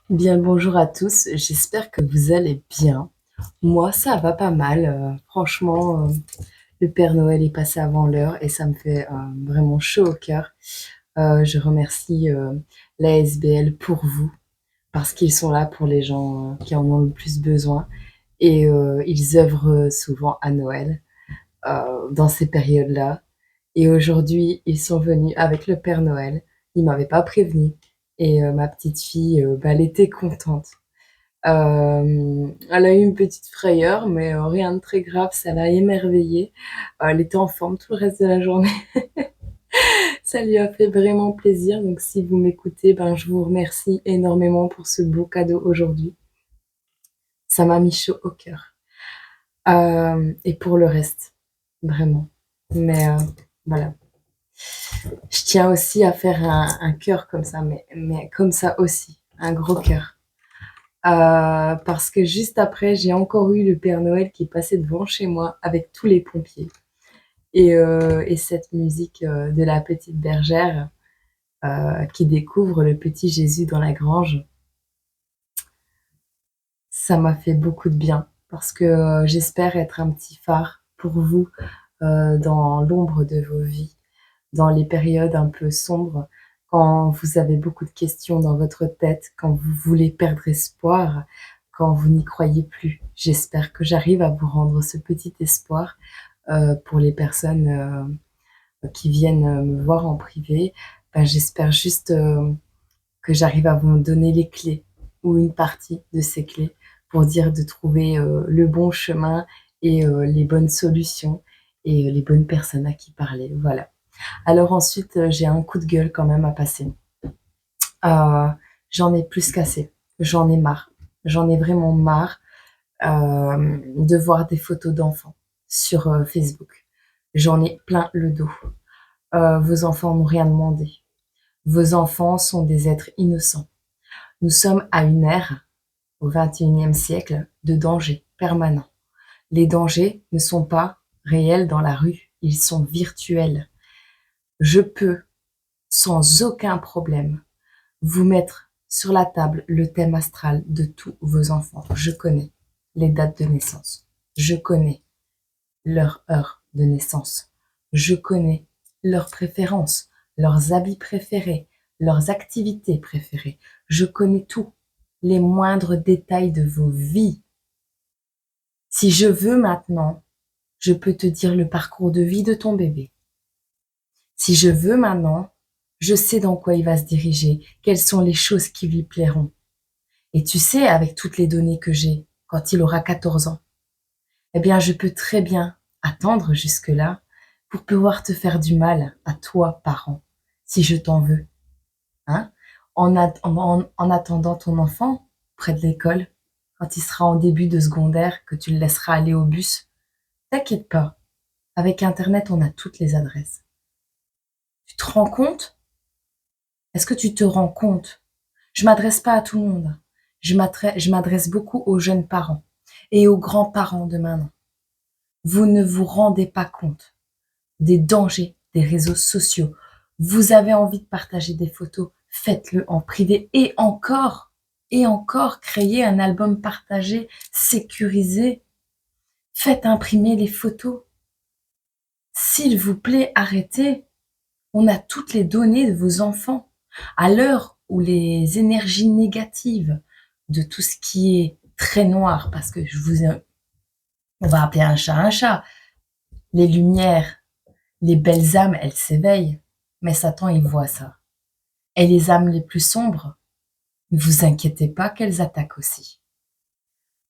Bien le bonjour à tous, j'espère que vous allez bien. Moi, ça va pas mal, franchement, le Père Noël est passé avant l'heure et ça me fait, vraiment chaud au cœur. Je remercie, l'ASBL pour vous, parce qu'ils sont là pour les gens, qui en ont le plus besoin et ils œuvrent, souvent à Noël, dans ces périodes-là et aujourd'hui, ils sont venus avec le Père Noël. Ils m'avaient pas prévenue et ma petite fille, bah, elle était contente. Elle a eu une petite frayeur, mais rien de très grave, ça l'a émerveillée. Elle était en forme tout le reste de la journée. Ça lui a fait vraiment plaisir, donc si vous m'écoutez, ben, je vous remercie énormément pour ce beau cadeau aujourd'hui. Ça m'a mis chaud au cœur. Et pour le reste, vraiment. Mais voilà. Je tiens aussi à faire un cœur comme ça, mais comme ça aussi, un gros cœur. Parce que juste après, j'ai encore eu le Père Noël qui passait devant chez moi avec tous les pompiers. Et cette musique de la petite bergère qui découvre le petit Jésus dans la grange, ça m'a fait beaucoup de bien parce que j'espère être un petit phare pour vous dans l'ombre de vos vies, dans les périodes un peu sombres, quand vous avez beaucoup de questions dans votre tête, quand vous voulez perdre espoir, quand vous n'y croyez plus. J'espère que j'arrive à vous rendre ce petit espoir pour les personnes qui viennent me voir en privé. Ben, j'espère juste que j'arrive à vous donner les clés ou une partie de ces clés pour dire de trouver le bon chemin et les bonnes solutions et les bonnes personnes à qui parler. Voilà. Alors ensuite, j'ai un coup de gueule quand même à passer. Euh, J'en ai plus qu'assez. J'en ai marre. J'en ai vraiment marre de voir des photos d'enfants sur Facebook. J'en ai plein le dos. Vos enfants n'ont rien demandé. Vos enfants sont des êtres innocents. Nous sommes à une ère, au XXIe siècle, de danger permanent. Les dangers ne sont pas réels dans la rue, ils sont virtuels. Je peux, sans aucun problème, vous mettre sur la table le thème astral de tous vos enfants. Je connais les dates de naissance. Je connais leur heure de naissance. Je connais leurs préférences, leurs habits préférés, leurs activités préférées. Je connais tout, les moindres détails de vos vies. Si je veux maintenant, je peux te dire le parcours de vie de ton bébé. Si je veux maintenant, je sais dans quoi il va se diriger, quelles sont les choses qui lui plairont. Et tu sais, avec toutes les données que j'ai, quand il aura 14 ans, eh bien, je peux très bien attendre jusque-là pour pouvoir te faire du mal à toi, parent, si je t'en veux. Hein? En attendant ton enfant près de l'école, quand il sera en début de secondaire, que tu le laisseras aller au bus, t'inquiète pas. Avec Internet, on a toutes les adresses. Tu te rends compte? Est-ce que tu te rends compte? Je m'adresse pas à tout le monde. Je m'adresse beaucoup aux jeunes parents et aux grands-parents de maintenant. Vous ne vous rendez pas compte des dangers des réseaux sociaux. Vous avez envie de partager des photos, faites-le en privé et encore, créez un album partagé, sécurisé. Faites imprimer les photos. S'il vous plaît, arrêtez. On a toutes les données de vos enfants. À l'heure où les énergies négatives de tout ce qui est très noir, parce que on va appeler un chat, les lumières, les belles âmes, elles s'éveillent, mais Satan, il voit ça. Et les âmes les plus sombres, ne vous inquiétez pas qu'elles attaquent aussi.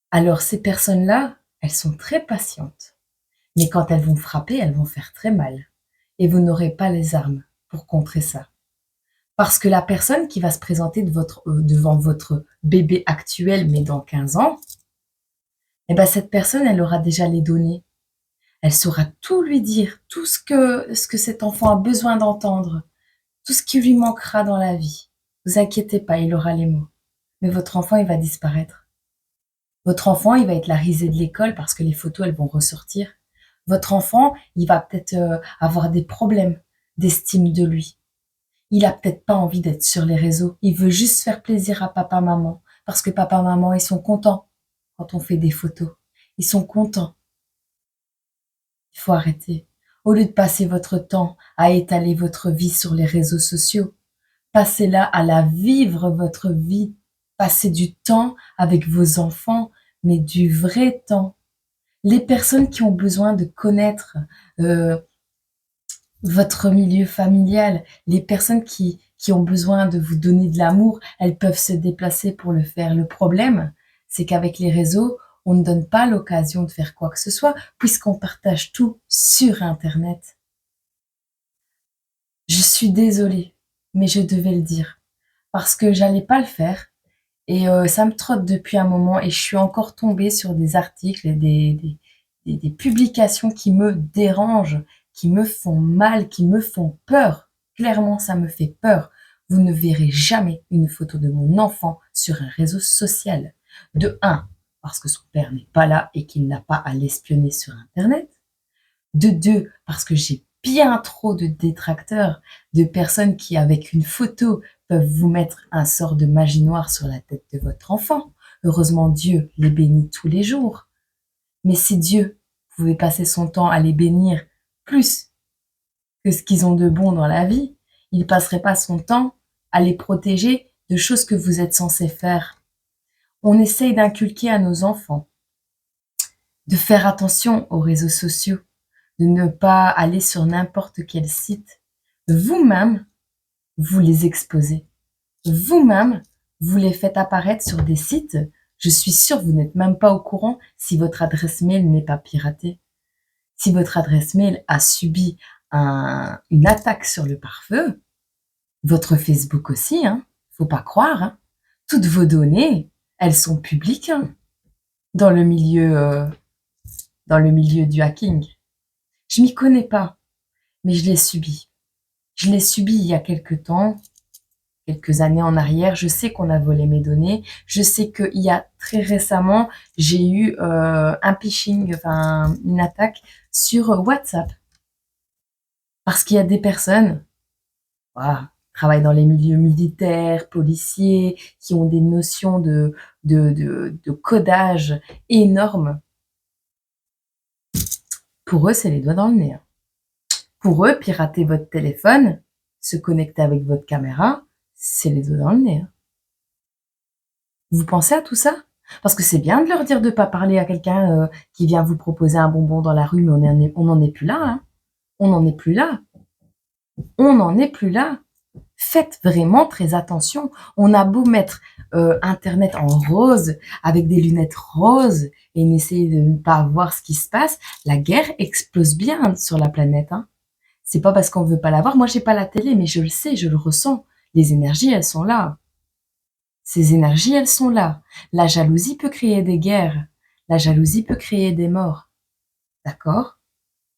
Alors ces personnes-là, elles sont très patientes, mais quand elles vont frapper, elles vont faire très mal. Et vous n'aurez pas les armes pour contrer ça. Parce que la personne qui va se présenter devant votre bébé actuel, mais dans 15 ans, eh ben cette personne, elle aura déjà les données. Elle saura tout lui dire, tout ce que cet enfant a besoin d'entendre, tout ce qui lui manquera dans la vie. Vous inquiétez pas, il aura les mots. Mais votre enfant, il va disparaître. Votre enfant, il va être la risée de l'école parce que les photos, elles vont ressortir. Votre enfant, il va peut-être avoir des problèmes d'estime de lui. il a peut-être pas envie d'être sur les réseaux. Il veut juste faire plaisir à papa, maman. Parce que papa, maman, ils sont contents quand on fait des photos. Ils sont contents. Il faut arrêter. Au lieu de passer votre temps à étaler votre vie sur les réseaux sociaux, passez-la à la vivre votre vie. Passez du temps avec vos enfants, mais du vrai temps. Les personnes qui ont besoin de connaître votre milieu familial, les personnes qui ont besoin de vous donner de l'amour, elles peuvent se déplacer pour le faire. Le problème, c'est qu'avec les réseaux, on ne donne pas l'occasion de faire quoi que ce soit, puisqu'on partage tout sur Internet. Je suis désolée, mais je devais le dire, parce que j'allais pas le faire, et ça me trotte depuis un moment, et je suis encore tombée sur des articles et des publications qui me dérangent, qui me font mal, qui me font peur. Clairement, ça me fait peur. Vous ne verrez jamais une photo de mon enfant sur un réseau social. De un, parce que son père n'est pas là et qu'il n'a pas à l'espionner sur Internet. De deux, parce que j'ai bien trop de détracteurs, de personnes qui, avec une photo, peuvent vous mettre un sort de magie noire sur la tête de votre enfant. Heureusement, Dieu les bénit tous les jours. Mais si Dieu pouvait passer son temps à les bénir plus que ce qu'ils ont de bon dans la vie, il ne passerait pas son temps à les protéger de choses que vous êtes censés faire. On essaye d'inculquer à nos enfants de faire attention aux réseaux sociaux, de ne pas aller sur n'importe quel site. Vous-même, vous les exposez. Vous-même, vous les faites apparaître sur des sites. Je suis sûre que vous n'êtes même pas au courant si votre adresse mail n'est pas piratée. Si votre adresse mail a subi une attaque sur le pare-feu, votre Facebook aussi, hein, faut pas croire, hein. Toutes vos données, elles sont publiques, hein, dans le milieu du hacking. Je m'y connais pas, mais je l'ai subi. Je l'ai subi il y a quelque temps, quelques années en arrière. Je sais qu'on a volé mes données. Je sais qu'il y a très récemment, j'ai eu un phishing, enfin une attaque sur WhatsApp. Parce qu'il y a des personnes, voilà, qui travaillent dans les milieux militaires, policiers, qui ont des notions de codage énormes. Pour eux, c'est les doigts dans le nez, hein. Pour eux, pirater votre téléphone, se connecter avec votre caméra, c'est les doigts dans le nez, hein. Vous pensez à tout ça? Parce que c'est bien de leur dire de pas parler à quelqu'un qui vient vous proposer un bonbon dans la rue, mais on n'en est plus là, hein. On n'en est plus là. On n'en est plus là. Faites vraiment très attention. On a beau mettre Internet en rose, avec des lunettes roses, et essayer de ne pas voir ce qui se passe, la guerre explose bien sur la planète, hein. C'est pas parce qu'on veut pas la voir. Moi, j'ai pas la télé, mais je le sais, je le ressens. Les énergies, elles sont là. Ces énergies, elles sont là. La jalousie peut créer des guerres. La jalousie peut créer des morts. D'accord?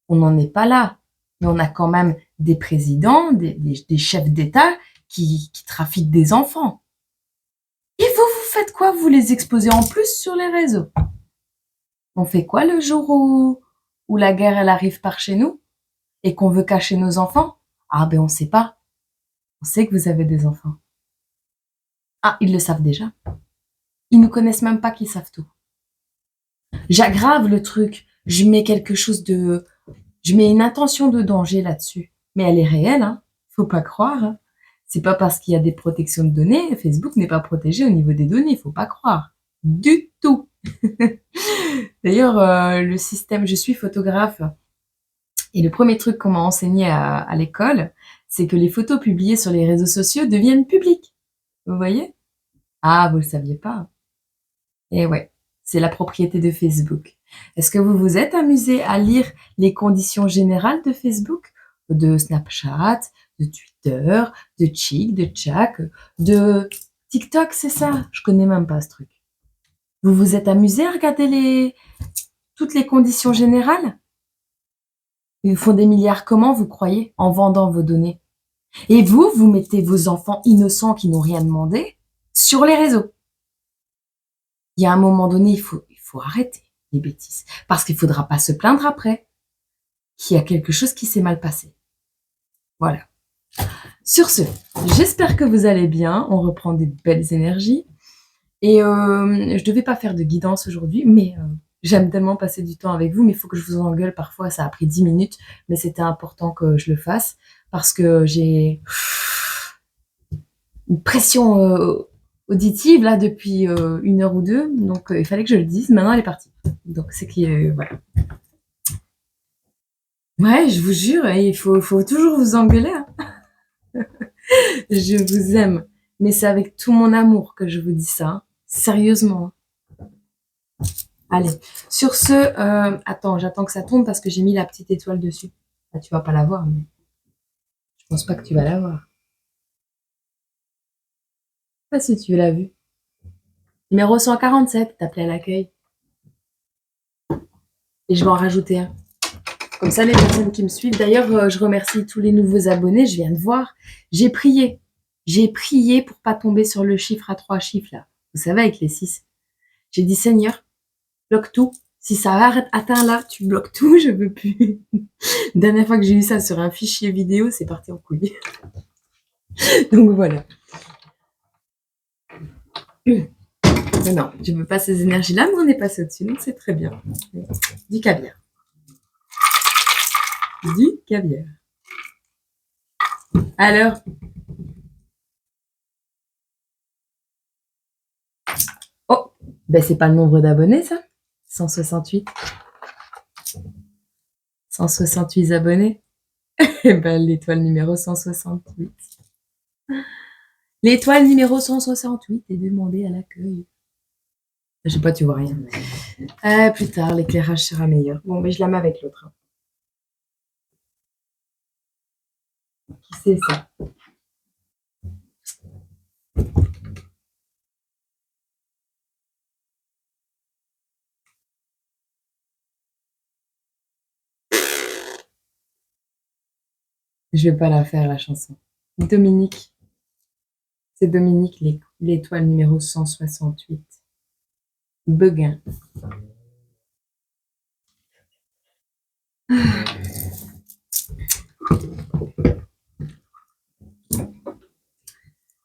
On n'en est pas là. Mais on a quand même des présidents, des chefs d'État qui trafiquent des enfants. Et vous faites quoi? Vous les exposez en plus sur les réseaux. On fait quoi le jour où la guerre, elle arrive par chez nous et qu'on veut cacher nos enfants? Ah ben on sait pas. On sait que vous avez des enfants. Ah, ils le savent déjà. Ils ne connaissent même pas qu'ils savent tout. J'aggrave le truc. Je mets je mets une intention de danger là-dessus. Mais elle est réelle, hein. Faut pas croire, hein. C'est pas parce qu'il y a des protections de données, Facebook n'est pas protégé au niveau des données, faut pas croire. Du tout. D'ailleurs, le système, je suis photographe, et le premier truc qu'on m'a enseigné à l'école, c'est que les photos publiées sur les réseaux sociaux deviennent publiques. Vous voyez? Ah, vous le saviez pas. Eh ouais, c'est la propriété de Facebook. Est-ce que vous vous êtes amusé à lire les conditions générales de Facebook, de Snapchat, de Twitter, de Chick, de Chat, de TikTok, c'est ça? Je connais même pas ce truc. Vous vous êtes amusé à regarder toutes les conditions générales? Ils font des milliards comment, vous croyez, en vendant vos données? Et vous mettez vos enfants innocents qui n'ont rien demandé sur les réseaux. Il y a un moment donné, il faut arrêter les bêtises. Parce qu'il faudra pas se plaindre après qu'il y a quelque chose qui s'est mal passé. Voilà. Sur ce, j'espère que vous allez bien. On reprend des belles énergies. Et je devais pas faire de guidance aujourd'hui, mais j'aime tellement passer du temps avec vous, mais il faut que je vous engueule parfois. Ça a pris 10 minutes, mais c'était important que je le fasse parce que j'ai une pression auditive là depuis 1 heure ou deux, donc il fallait que je le dise. Maintenant, elle est partie. Donc c'est qui voilà. Ouais, je vous jure, il faut toujours vous engueuler. Hein. Je vous aime, mais c'est avec tout mon amour que je vous dis ça. Hein. Sérieusement. Allez, sur ce, attends, j'attends que ça tombe parce que j'ai mis la petite étoile dessus. Ah, tu vas pas la voir, mais je pense pas que tu vas la voir. Pas si tu l'as vu. Numéro 147, t'appelais à l'accueil. Et je vais en rajouter un. Comme ça, les personnes qui me suivent. D'ailleurs, je remercie tous les nouveaux abonnés. Je viens de voir. J'ai prié. J'ai prié pour pas tomber sur le chiffre à 3 chiffres là. Vous savez, avec les 6. J'ai dit Seigneur, bloque tout. Si ça atteint là, tu bloques tout, je veux plus. Dernière fois que j'ai eu ça sur un fichier vidéo, c'est parti en couille. Donc voilà. Mais non, je veux pas ces énergies-là, mais on est passé au-dessus, donc c'est très bien. Du caviar. Du caviar. Alors, oh, ben c'est pas le nombre d'abonnés, ça 168. 168 abonnés. Et ben l'étoile numéro 168. L'étoile numéro 168 est demandée à l'accueil. Je sais pas, tu vois rien. Plus tard, l'éclairage sera meilleur. Bon, mais je la mets avec l'autre. Hein. Qui c'est ça? Je vais pas la faire, la chanson. Dominique. C'est Dominique, l'étoile numéro 168. Beguin.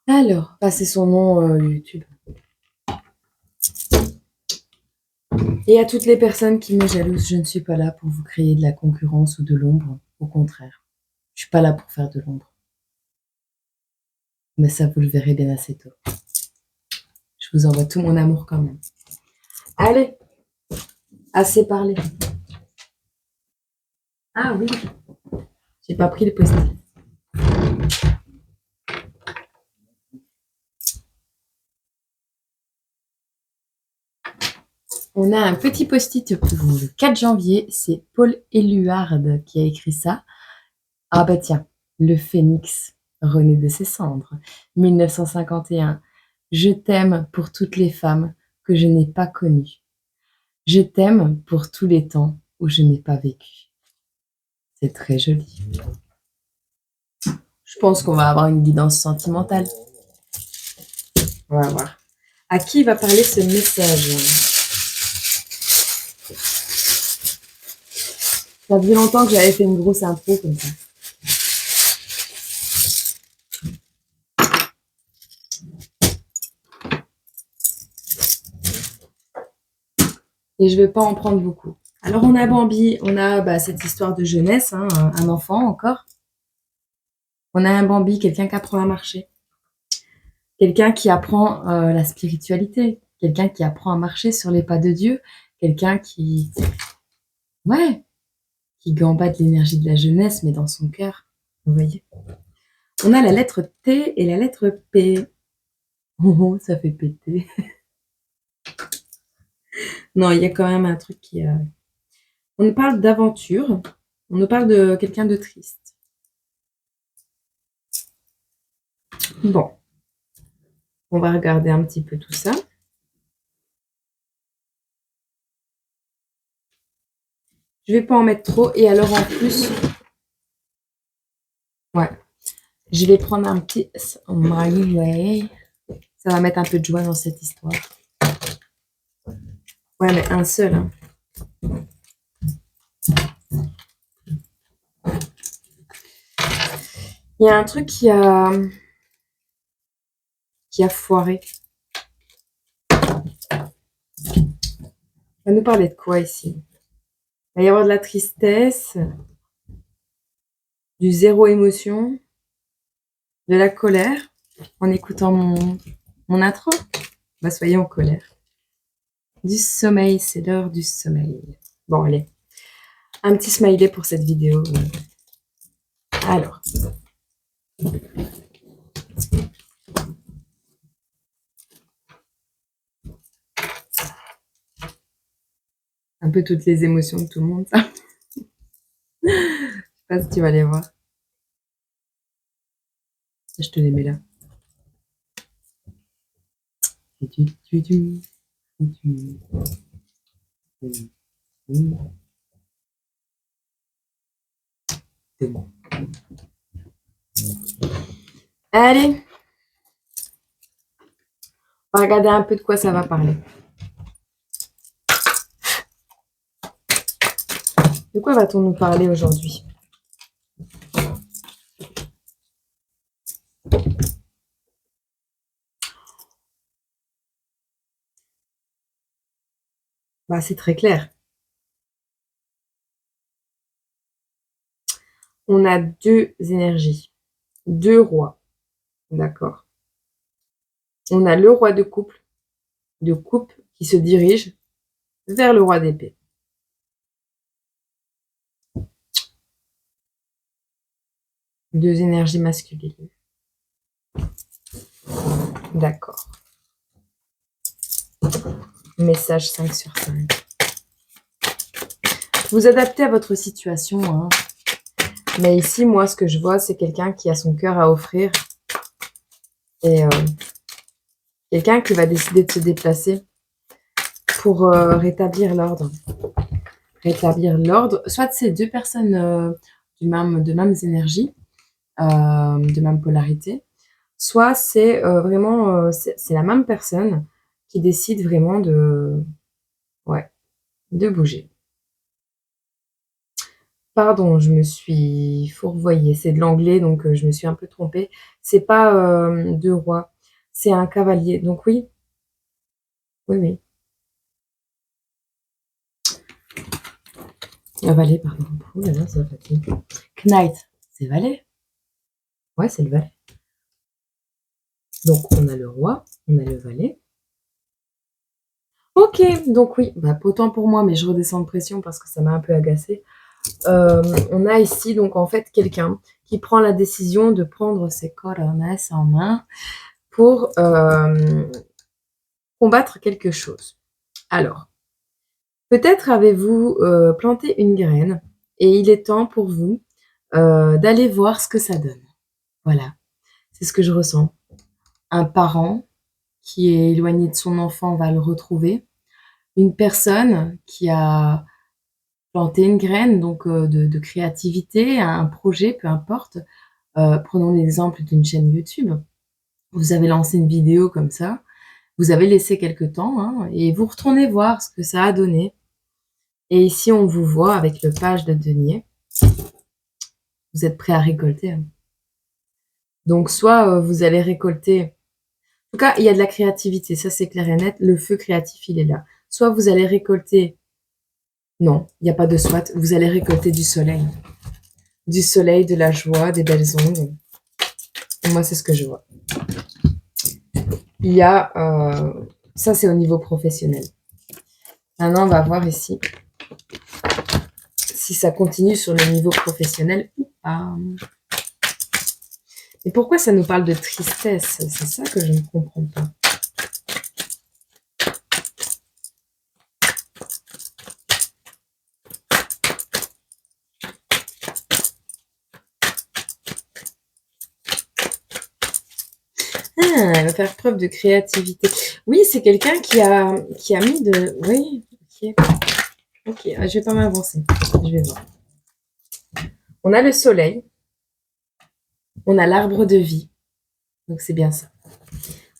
Alors, c'est son nom YouTube. Et à toutes les personnes qui me jalousent, je ne suis pas là pour vous créer de la concurrence ou de l'ombre. Au contraire, je suis pas là pour faire de l'ombre. Mais ça, vous le verrez bien assez tôt. Je vous envoie tout mon amour quand même. Allez, assez parlé. Ah oui, j'ai pas pris le post-it. On a un petit post-it pour le 4 janvier. C'est Paul Éluard qui a écrit ça. Ah bah tiens, le phénix renaît de ses cendres. 1951. Je t'aime pour toutes les femmes que je n'ai pas connues. Je t'aime pour tous les temps où je n'ai pas vécu. C'est très joli. Je pense qu'on va avoir une guidance sentimentale. On va voir. À qui va parler ce message? Ça faisait longtemps que j'avais fait une grosse intro comme ça. Et je ne vais pas en prendre beaucoup. Alors on a Bambi, on a cette histoire de jeunesse, hein, un enfant encore. On a un Bambi, quelqu'un qui apprend à marcher. Quelqu'un qui apprend la spiritualité. Quelqu'un qui apprend à marcher sur les pas de Dieu. Quelqu'un qui... Ouais, qui gambade l'énergie de la jeunesse, mais dans son cœur. Vous voyez? On a la lettre T et la lettre P. Oh, ça fait péter. Non, il y a quand même un truc qui... On nous parle d'aventure. On nous parle de quelqu'un de triste. Bon. On va regarder un petit peu tout ça. Je vais pas en mettre trop. Et alors, en plus... Ouais. Je vais prendre un petit smiley. Ça va mettre un peu de joie dans cette histoire. Ouais, mais un seul. Hein. Il y a un truc qui a foiré. On va nous parler de quoi ici? Il va y avoir de la tristesse, du zéro émotion, de la colère, en écoutant mon intro. Bah, soyez en colère. Du sommeil, c'est l'heure du sommeil. Bon, allez. Un petit smiley pour cette vidéo. Alors. Un peu toutes les émotions de tout le monde, ça. Je sais pas si tu vas les voir. Je te les mets là. C'est bon. Allez. On va regarder un peu de quoi ça va parler. De quoi va-t-on nous parler aujourd'hui? Bah, c'est très clair. On a deux énergies, deux rois. D'accord. On a le roi de coupe qui se dirige vers le roi d'épée. Deux énergies masculines. D'accord. Message 5 sur 5. Vous adaptez à votre situation. Hein. Mais ici, moi, ce que je vois, c'est quelqu'un qui a son cœur à offrir. Et quelqu'un qui va décider de se déplacer pour rétablir l'ordre. Rétablir l'ordre. Soit c'est deux personnes de mêmes énergies, de même polarité. Soit c'est vraiment c'est la même personne qui décide vraiment de bouger. Pardon, je me suis fourvoyée. C'est de l'anglais, donc je me suis un peu trompée. C'est pas deux rois, c'est un cavalier. Donc oui, oui. Un valet, pardon. Ouh là là, ça fatigue. Knight, c'est valet. Ouais, c'est le valet. Donc on a le roi, on a le valet. Ok, donc oui, bah, autant pour moi, mais je redescends de pression parce que ça m'a un peu agacée. On a ici donc en fait quelqu'un qui prend la décision de prendre ses corones en main pour combattre quelque chose. Alors, peut-être avez-vous planté une graine et il est temps pour vous d'aller voir ce que ça donne. Voilà, c'est ce que je ressens. Un parent qui est éloigné de son enfant va le retrouver. Une personne qui a planté une graine donc de créativité, un projet, peu importe. Prenons l'exemple d'une chaîne YouTube. Vous avez lancé une vidéo comme ça, vous avez laissé quelque temps hein, et vous retournez voir ce que ça a donné. Et ici, on vous voit avec le page de denier. Vous êtes prêt à récolter. Hein. Donc, soit vous allez récolter... En tout cas, il y a de la créativité, ça c'est clair et net. Le feu créatif, il est là. Soit vous allez récolter... Non, il n'y a pas de soit. Vous allez récolter du soleil. Du soleil, de la joie, des belles ondes. Et moi, c'est ce que je vois. Il y a... ça, c'est au niveau professionnel. Maintenant, on va voir ici si ça continue sur le niveau professionnel ou pas. Et pourquoi ça nous parle de tristesse? C'est ça que je ne comprends pas. Ah, elle va faire preuve de créativité. Oui, c'est quelqu'un qui a mis de... Oui, ok. Ok, je vais pas m'avancer. Je vais voir. On a le soleil. On a l'arbre de vie. Donc, c'est bien ça.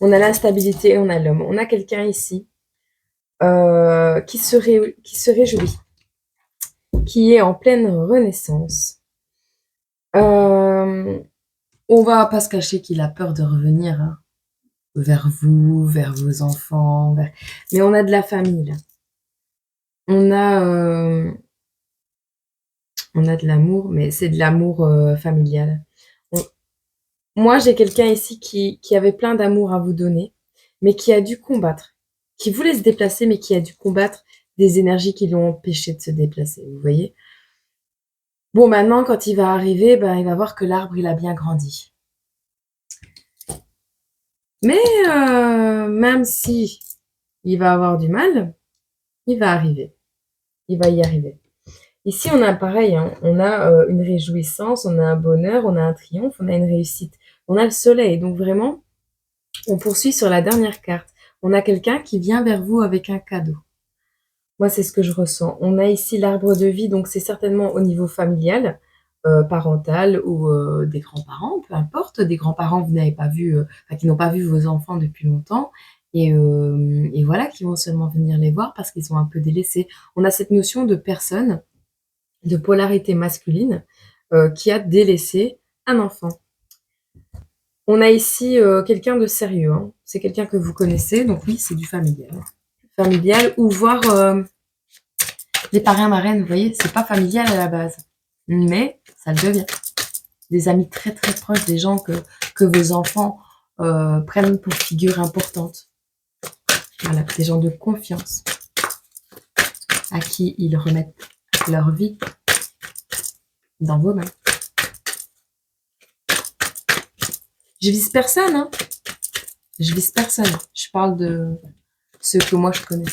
On a l'instabilité, on a l'homme. On a quelqu'un ici qui se réjouit, qui est en pleine renaissance. On va pas se cacher qu'il a peur de revenir, hein, vers vous, vers vos enfants, mais on a de la famille là. On a, on a de l'amour, mais c'est de l'amour, familial. On Moi, j'ai quelqu'un ici qui avait plein d'amour à vous donner, mais qui a dû combattre, qui voulait se déplacer, mais qui a dû combattre des énergies qui l'ont empêché de se déplacer, vous voyez? Bon, maintenant, quand il va arriver, ben, il va voir que l'arbre, il a bien grandi. Mais même si il va avoir du mal, il va arriver. Il va y arriver. Ici, on a pareil, hein, on a une réjouissance, on a un bonheur, on a un triomphe, on a une réussite. On a le soleil. Donc vraiment, on poursuit sur la dernière carte. On a quelqu'un qui vient vers vous avec un cadeau. Moi, c'est ce que je ressens. On a ici l'arbre de vie, donc c'est certainement au niveau familial, parental ou des grands-parents, peu importe. Des grands-parents que vous n'avez pas vu, enfin, qui n'ont pas vu vos enfants depuis longtemps et voilà, qui vont seulement venir les voir parce qu'ils sont un peu délaissés. On a cette notion de personne, de polarité masculine, qui a délaissé un enfant. On a ici quelqu'un de sérieux, hein. C'est quelqu'un que vous connaissez, donc oui, c'est du familial. Familial ou voire les parrains marraines, vous voyez, c'est pas familial à la base, mais ça le devient. Des amis très très proches, des gens que vos enfants prennent pour figure importante. Voilà, des gens de confiance à qui ils remettent leur vie dans vos mains. Je vise personne, hein. Je vise personne. Je parle de ceux que moi je connais.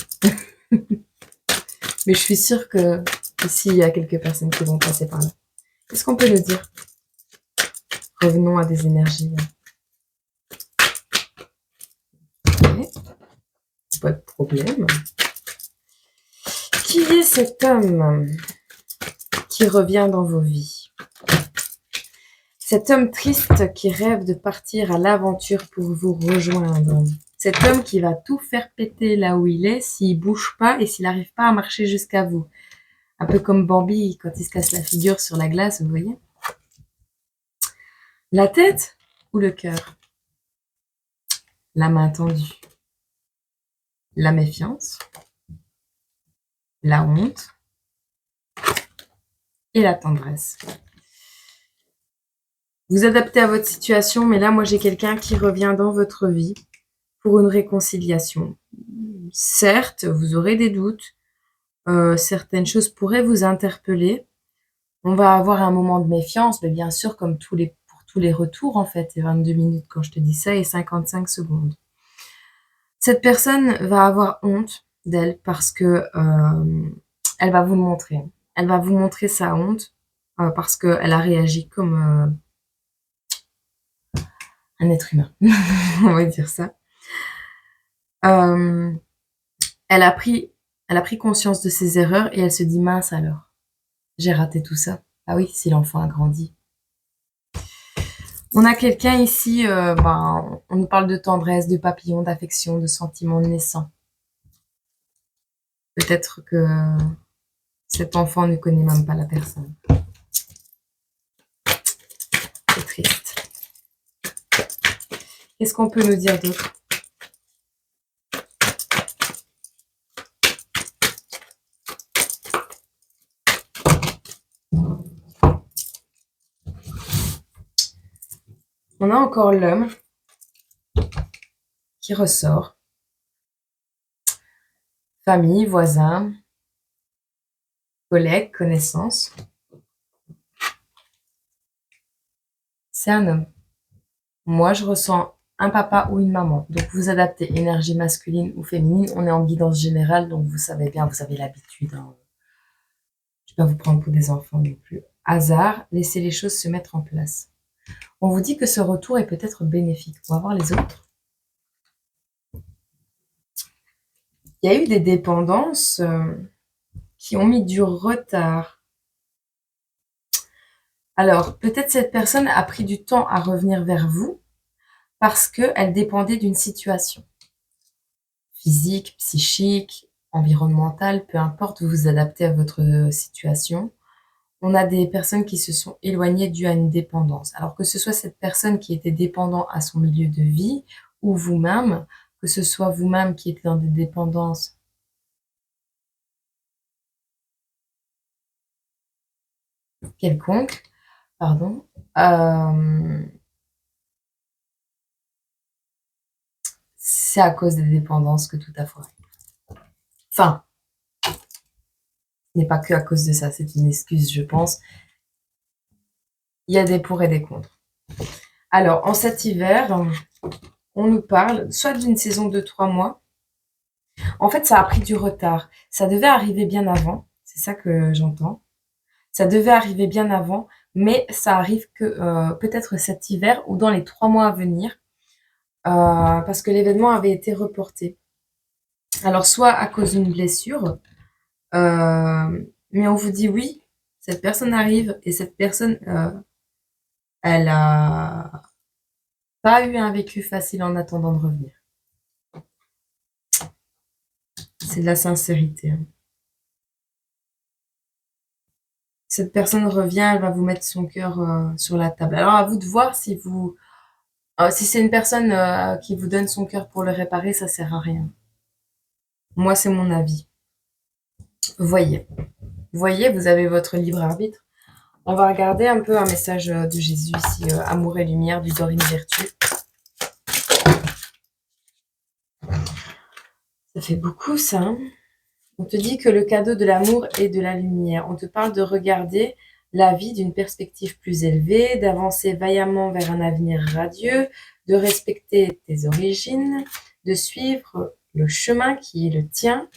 Mais je suis sûre que ici, il y a quelques personnes qui vont passer par là. Qu'est-ce qu'on peut nous dire? Revenons à des énergies. Okay. Pas de problème. Qui est cet homme qui revient dans vos vies? Cet homme triste qui rêve de partir à l'aventure pour vous rejoindre. Cet homme qui va tout faire péter là où il est s'il bouge pas et s'il n'arrive pas à marcher jusqu'à vous. Un peu comme Bambi quand il se casse la figure sur la glace, vous voyez? La tête ou le cœur? La main tendue. La méfiance. La honte. Et la tendresse. Vous adaptez à votre situation, mais là, moi, j'ai quelqu'un qui revient dans votre vie pour une réconciliation. Certes, vous aurez des doutes, certaines choses pourraient vous interpeller. On va avoir un moment de méfiance, mais bien sûr, comme pour tous les retours, en fait, c'est 22 minutes quand je te dis ça et 55 secondes. Cette personne va avoir honte d'elle parce que elle va vous le montrer. Elle va vous montrer sa honte parce qu'elle a réagi comme un être humain, on va dire ça. Euh, elle a pris conscience de ses erreurs et elle se dit mince alors, j'ai raté tout ça. Ah oui, si l'enfant a grandi. On a quelqu'un ici, on nous parle de tendresse, de papillons, d'affection, de sentiments naissants. Peut-être que cet enfant ne connaît même pas la personne. C'est triste. Qu'est-ce qu'on peut nous dire d'autre? On a encore l'homme qui ressort. Famille, voisins, collègues, connaissances. C'est un homme. Moi, je ressens un papa ou une maman. Donc, vous adaptez énergie masculine ou féminine. On est en guidance générale, donc vous savez bien, vous avez l'habitude. Hein. Je ne vais pas vous prendre pour des enfants non plus. Hasard, laissez les choses se mettre en place. On vous dit que ce retour est peut-être bénéfique. On va voir les autres. Il y a eu des dépendances qui ont mis du retard. Alors, peut-être cette personne a pris du temps à revenir vers vous parce qu'elle dépendait d'une situation physique, psychique, environnementale, peu importe, vous vous adaptez à votre situation. On a des personnes qui se sont éloignées dû à une dépendance. Alors que ce soit cette personne qui était dépendant à son milieu de vie ou vous-même, que ce soit vous-même qui êtes dans des dépendances quelconques, pardon, c'est à cause des dépendances que tout a foiré. Enfin, ce n'est pas que à cause de ça, c'est une excuse, je pense. Il y a des pour et des contre. Alors, en cet hiver, on nous parle soit d'une saison de 3 mois. En fait, ça a pris du retard. Ça devait arriver bien avant. C'est ça que j'entends. Ça devait arriver bien avant, mais ça arrive que peut-être cet hiver ou dans les 3 mois à venir, parce que l'événement avait été reporté. Alors, soit à cause d'une blessure, mais on vous dit oui, cette personne arrive et cette personne, elle a pas eu un vécu facile en attendant de revenir. C'est de la sincérité, hein. Cette personne revient, elle va vous mettre son cœur sur la table. Alors à vous de voir si vous, si c'est une personne qui vous donne son cœur pour le réparer, ça sert à rien. Moi, c'est mon avis. Voyez, voyez, vous avez votre libre arbitre. On va regarder un peu un message de Jésus ici, amour et lumière du Dorine Vertu. Ça fait beaucoup, ça, hein. On te dit que le cadeau de l'amour est de la lumière. On te parle de regarder la vie d'une perspective plus élevée, d'avancer vaillamment vers un avenir radieux, de respecter tes origines, de suivre le chemin qui est le tien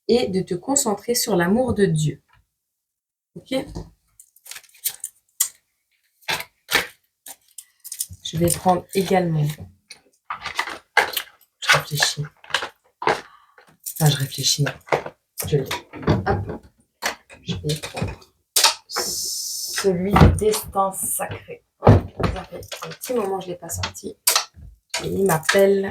et de te concentrer sur l'amour de Dieu. Ok ? Je vais prendre également. Je réfléchis. Enfin, je réfléchis. Je l'ai. Hop. Je vais prendre celui de destin sacré. Ça fait un petit moment que je ne l'ai pas sorti. Et il m'appelle.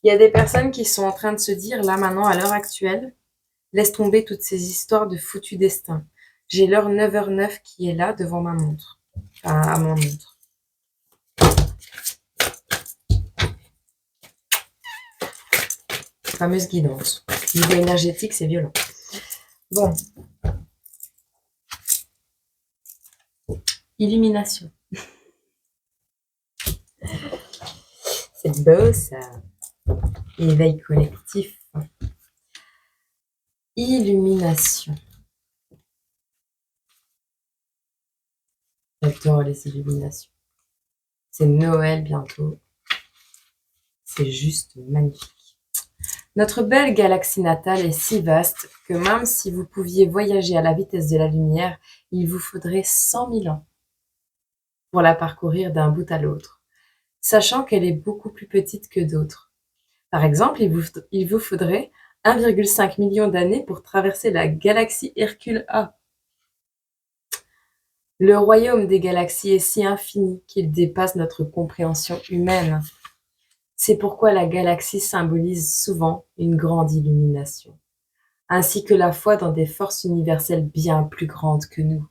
Il y a des personnes qui sont en train de se dire, là maintenant, à l'heure actuelle, laisse tomber toutes ces histoires de foutu destin. J'ai l'heure 9h09 qui est là devant ma montre. Enfin, à mon montre. Fameuse guidance. Niveau énergétique, c'est violent. Bon. Illumination. C'est beau, ça. Éveil collectif. Illumination. J'adore les illuminations. C'est Noël bientôt. C'est juste magnifique. Notre belle galaxie natale est si vaste que même si vous pouviez voyager à la vitesse de la lumière, il vous faudrait 100 000 ans pour la parcourir d'un bout à l'autre, sachant qu'elle est beaucoup plus petite que d'autres. Par exemple, il vous faudrait 1,5 million d'années pour traverser la galaxie Hercule A. Le royaume des galaxies est si infini qu'il dépasse notre compréhension humaine. C'est pourquoi la galaxie symbolise souvent une grande illumination, ainsi que la foi dans des forces universelles bien plus grandes que nous.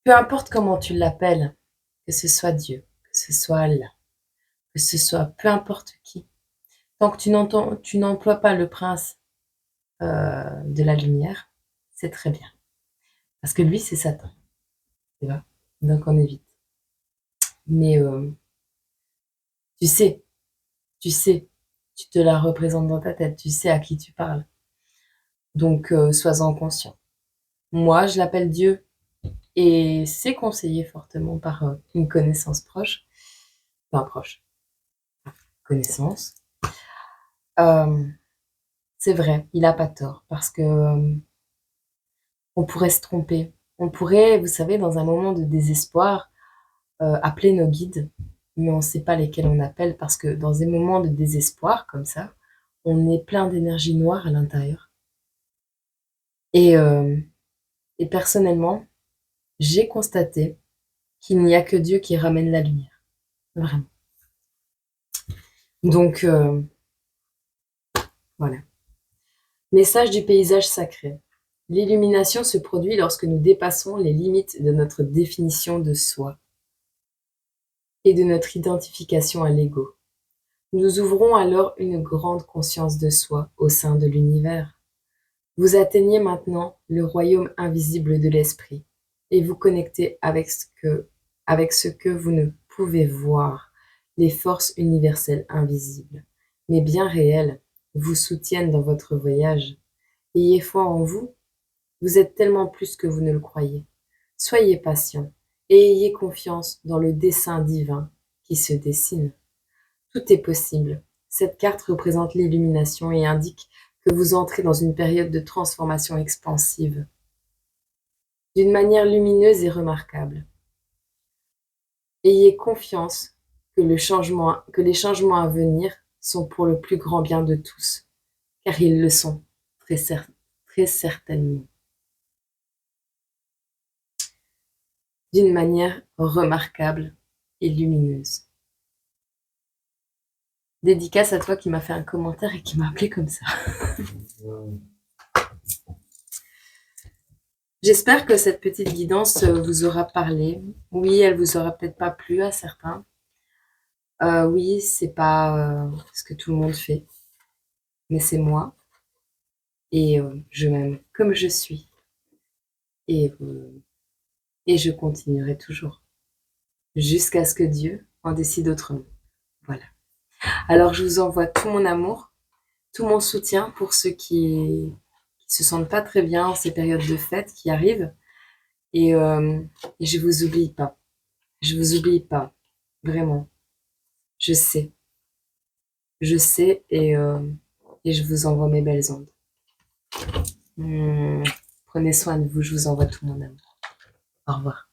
Peu importe comment tu l'appelles, que ce soit Dieu, que ce soit Allah, que ce soit peu importe qui, tant que tu n'emploies pas le prince de la lumière, c'est très bien. Parce que lui, c'est Satan. Tu vois ? Donc on évite. Mais tu sais, tu te la représentes dans ta tête, tu sais à qui tu parles. Donc sois-en conscient. Moi, je l'appelle Dieu et c'est conseillé fortement par une connaissance proche. Enfin proche, connaissance. C'est vrai, il a pas tort parce que on pourrait se tromper. On pourrait, vous savez, dans un moment de désespoir, appeler nos guides, mais on ne sait pas lesquels on appelle parce que dans des moments de désespoir comme ça, on est plein d'énergie noire à l'intérieur. Et, et personnellement, j'ai constaté qu'il n'y a que Dieu qui ramène la lumière. Vraiment. Donc, Voilà. Message du paysage sacré. L'illumination se produit lorsque nous dépassons les limites de notre définition de soi et de notre identification à l'ego. Nous ouvrons alors une grande conscience de soi au sein de l'univers. Vous atteignez maintenant le royaume invisible de l'esprit et vous connectez avec ce que vous ne pouvez voir. Les forces universelles invisibles, mais bien réelles, vous soutiennent dans votre voyage. Ayez foi en vous. Vous êtes tellement plus que vous ne le croyez. Soyez patient et ayez confiance dans le dessein divin qui se dessine. Tout est possible. Cette carte représente l'illumination et indique que vous entrez dans une période de transformation expansive, d'une manière lumineuse et remarquable. Ayez confiance que les changements à venir sont pour le plus grand bien de tous, car ils le sont, très certainement. D'une manière remarquable et lumineuse. Dédicace à toi qui m'a fait un commentaire et qui m'a appelé comme ça. J'espère que cette petite guidance vous aura parlé. Oui, elle vous aura peut-être pas plu à certains. Oui, c'est pas ce que tout le monde fait, mais c'est moi. Et je m'aime comme je suis. Et, et je continuerai toujours. Jusqu'à ce que Dieu en décide autrement. Voilà. Alors je vous envoie tout mon amour, tout mon soutien pour ceux qui se sentent pas très bien en ces périodes de fête qui arrivent. Et je vous oublie pas. Je vous oublie pas. Vraiment. Je sais. Je sais et je vous envoie mes belles ondes. Prenez soin de vous, je vous envoie tout mon amour. Au revoir.